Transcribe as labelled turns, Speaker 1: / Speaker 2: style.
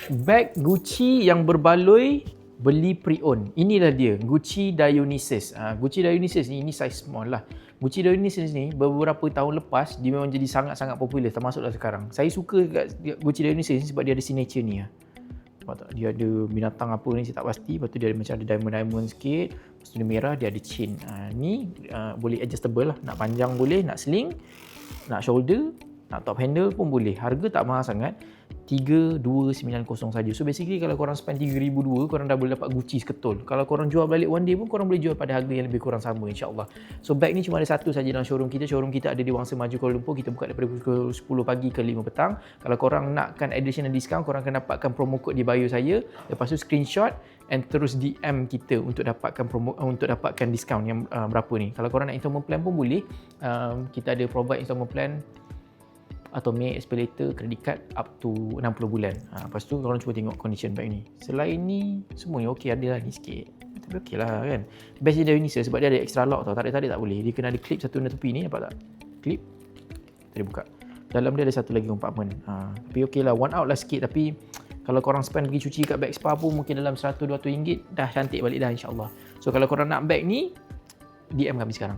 Speaker 1: Bag Gucci yang berbaloi beli pre-owned. Inilah dia, Gucci Dionysus. Gucci Dionysus ni, ini size small lah. Gucci Dionysus ni beberapa tahun lepas dia memang jadi sangat-sangat popular, termasuklah sekarang. Saya suka kat Gucci Dionysus ni sebab dia ada signature ni lah. Nampak tak? Dia ada binatang apa ni saya tak pasti. Lepas tu dia ada macam ada diamond-diamond sikit. Lepas tu dia merah, dia ada chain. Ni boleh adjustable lah. Nak panjang boleh, nak sling, nak shoulder, nak top handle pun boleh. Harga tak mahal sangat. 3290 saja. So basically kalau korang spend 3002, korang dah boleh dapat Gucci seketul. Kalau korang jual balik one day pun korang boleh jual pada harga yang lebih kurang sama, insya-Allah. So bag ni cuma ada satu saja dalam showroom kita. Showroom kita ada di Wangsa Maju Kuala Lumpur. Kita buka daripada pukul 10 pagi ke 5 petang. Kalau korang nakkan additional discount, korang akan dapatkan promo code di bio saya. Lepas tu screenshot and terus DM kita untuk dapatkan untuk dapatkan diskaun yang berapa ni. Kalau korang nak installment plan pun boleh. Kita ada provide installment plan atau May Expeditor credit card up to 60 bulan. Lepas tu korang cuba tengok condition bag ni. Selain ni semuanya okey, ada lah ni sikit. Tapi okey lah kan. Best dia Dionysus sebab dia ada extra lock tau. Tarik-tarik tak boleh. Dia kena ada clip satu benda tepi ni, nampak tak? Clip. Tadi buka. Dalam dia ada satu lagi compartment. Tapi okey lah, one out lah sikit. Tapi kalau korang spend pergi cuci kat bag spa pun mungkin dalam 100-200 ringgit dah cantik balik dah, insya-Allah. So kalau korang nak bag ni, DM kami sekarang.